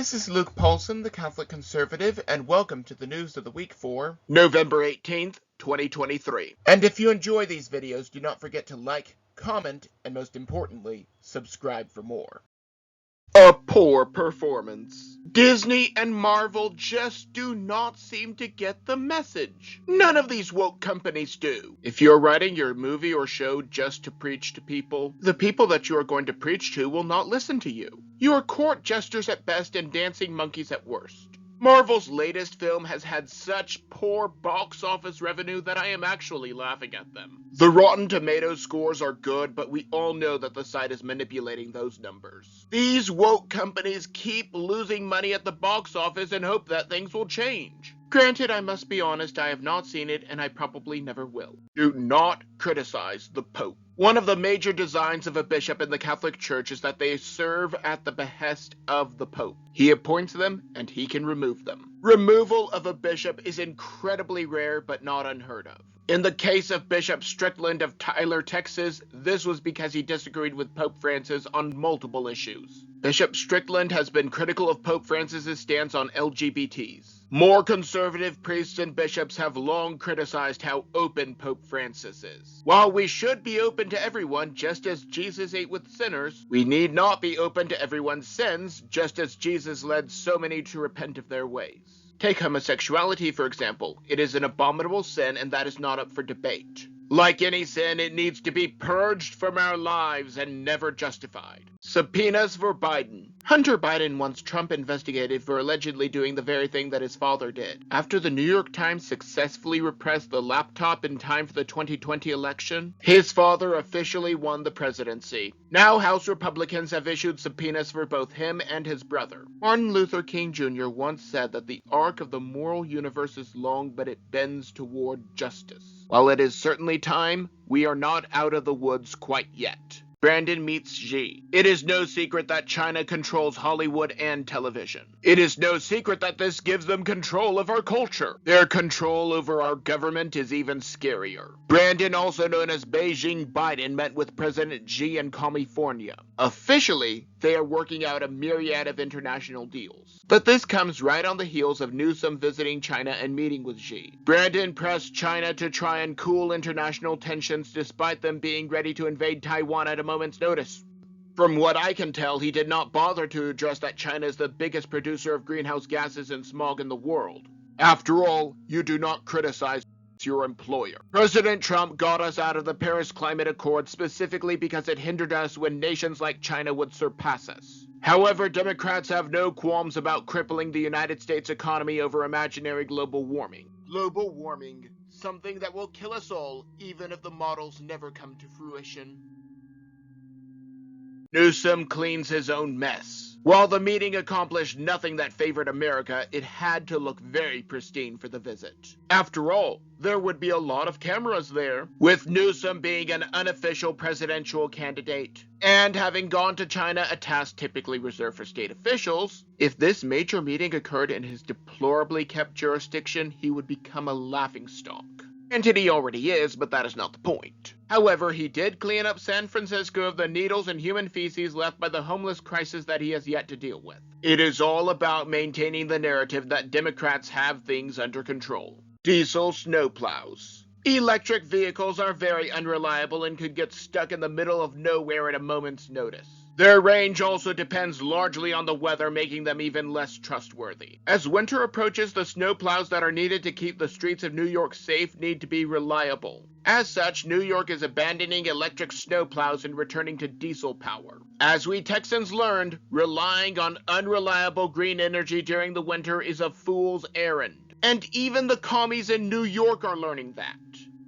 This is Luke Paulson, the Catholic Conservative, and welcome to the news of the week for November 18th, 2023. And if you enjoy these videos, do not forget to like, comment, and most importantly, subscribe for more. A poor performance. Disney and Marvel just do not seem to get the message. None of these woke companies do. If you're writing your movie or show just to preach to people, the people that you are going to preach to will not listen to you. You are court jesters at best and dancing monkeys at worst. Marvel's latest film has had such poor box office revenue that I am actually laughing at them. The Rotten Tomatoes scores are good, but we all know that the site is manipulating those numbers. These woke companies keep losing money at the box office and hope that things will change. Granted, I must be honest, I have not seen it, and I probably never will. Do not criticize the Pope. One of the major designs of a bishop in the Catholic Church is that they serve at the behest of the Pope. He appoints them, and he can remove them. Removal of a bishop is incredibly rare, but not unheard of. In the case of Bishop Strickland of Tyler, Texas, this was because he disagreed with Pope Francis on multiple issues. Bishop Strickland has been critical of Pope Francis's stance on LGBTs. More conservative priests and bishops have long criticized how open Pope Francis is. While we should be open to everyone, just as Jesus ate with sinners, we need not be open to everyone's sins, just as Jesus led so many to repent of their ways. Take homosexuality, for example. It is an abominable sin, and that is not up for debate. Like any sin, it needs to be purged from our lives and never justified. Subpoenas for Biden. Hunter Biden wants Trump investigated for allegedly doing the very thing that his father did. After the New York Times successfully repressed the laptop in time for the 2020 election, his father officially won the presidency. Now House Republicans have issued subpoenas for both him and his brother. Martin Luther King Jr. once said that the arc of the moral universe is long, but it bends toward justice. While it is certainly time, we are not out of the woods quite yet. Brandon meets Xi. It is no secret that China controls Hollywood and television. It is no secret that this gives them control of our culture. Their control over our government is even scarier. Brandon, also known as Beijing Biden, met with President Xi in California. Officially, they are working out a myriad of international deals. But this comes right on the heels of Newsom visiting China and meeting with Xi. Brandon pressed China to try and cool international tensions despite them being ready to invade Taiwan at a moment's notice. From what I can tell, he did not bother to address that China is the biggest producer of greenhouse gases and smog in the world. After all, you do not criticize your employer. President Trump got us out of the Paris Climate Accord specifically because it hindered us when nations like China would surpass us. However, Democrats have no qualms about crippling the United States economy over imaginary global warming. Global warming, something that will kill us all, even if the models never come to fruition. Newsom cleans his own mess. While the meeting accomplished nothing that favored America, it had to look very pristine for the visit. After all, there would be a lot of cameras there, with Newsom being an unofficial presidential candidate, and having gone to China, a task typically reserved for state officials. If this major meeting occurred in his deplorably kept jurisdiction, he would become a laughingstock. Granted, he already is, but that is not the point. However, he did clean up San Francisco of the needles and human feces left by the homeless crisis that he has yet to deal with. It is all about maintaining the narrative that Democrats have things under control. Deisel Snowplows. Electric vehicles are very unreliable and could get stuck in the middle of nowhere at a moment's notice. Their range also depends largely on the weather, making them even less trustworthy. As winter approaches, the snowplows that are needed to keep the streets of New York safe need to be reliable. As such, New York is abandoning electric snowplows and returning to diesel power. As we Texans learned, relying on unreliable green energy during the winter is a fool's errand. And even the commies in New York are learning that.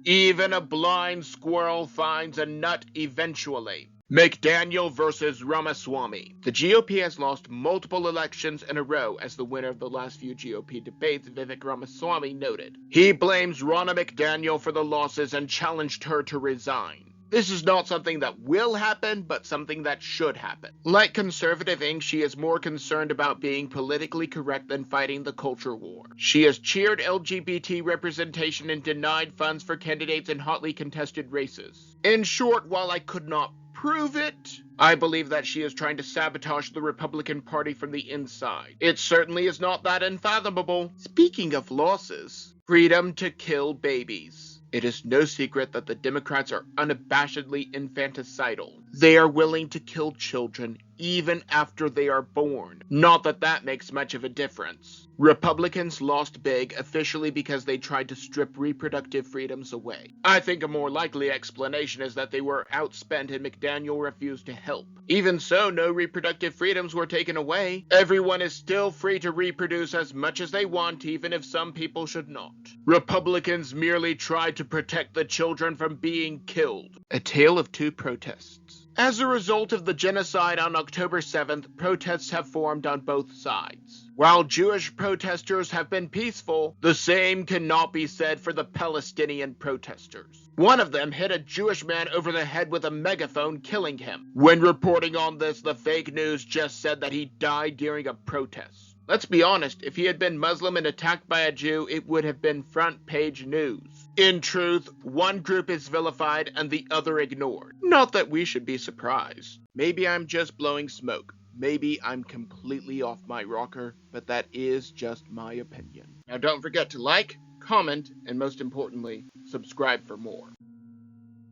Even a blind squirrel finds a nut eventually. McDaniel versus Ramaswamy. The GOP has lost multiple elections in a row as the winner of the last few GOP debates, Vivek Ramaswamy, noted. He blames Ronna McDaniel for the losses and challenged her to resign. This is not something that will happen, but something that should happen. Like Conservative Inc., she is more concerned about being politically correct than fighting the culture war. She has cheered LGBT representation and denied funds for candidates in hotly contested races. In short, while I could not prove it? I believe that she is trying to sabotage the Republican Party from the inside. It certainly is not that unfathomable. Speaking of losses, freedom to kill babies. It is no secret that the Democrats are unabashedly infanticidal. They are willing to kill children even after they are born. Not that that makes much of a difference. Republicans lost big officially because they tried to strip reproductive freedoms away. I think a more likely explanation is that they were outspent and McDaniel refused to help. Even so, no reproductive freedoms were taken away. Everyone is still free to reproduce as much as they want, even if some people should not. Republicans merely tried to protect the children from being killed. A tale of two protests. As a result of the genocide on October 7th, protests have formed on both sides. While Jewish protesters have been peaceful, the same cannot be said for the Palestinian protesters. One of them hit a Jewish man over the head with a megaphone, killing him. When reporting on this, the fake news just said that he died during a protest. Let's be honest, if he had been Muslim and attacked by a Jew, it would have been front page news. In truth, one group is vilified and the other ignored. Not that we should be surprised. Maybe I'm just blowing smoke. Maybe I'm completely off my rocker, but that is just my opinion. Now don't forget to like, comment, and most importantly, subscribe for more.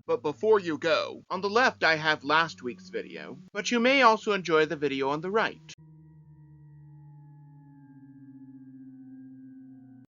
But before you go, on the left I have last week's video, but you may also enjoy the video on the right.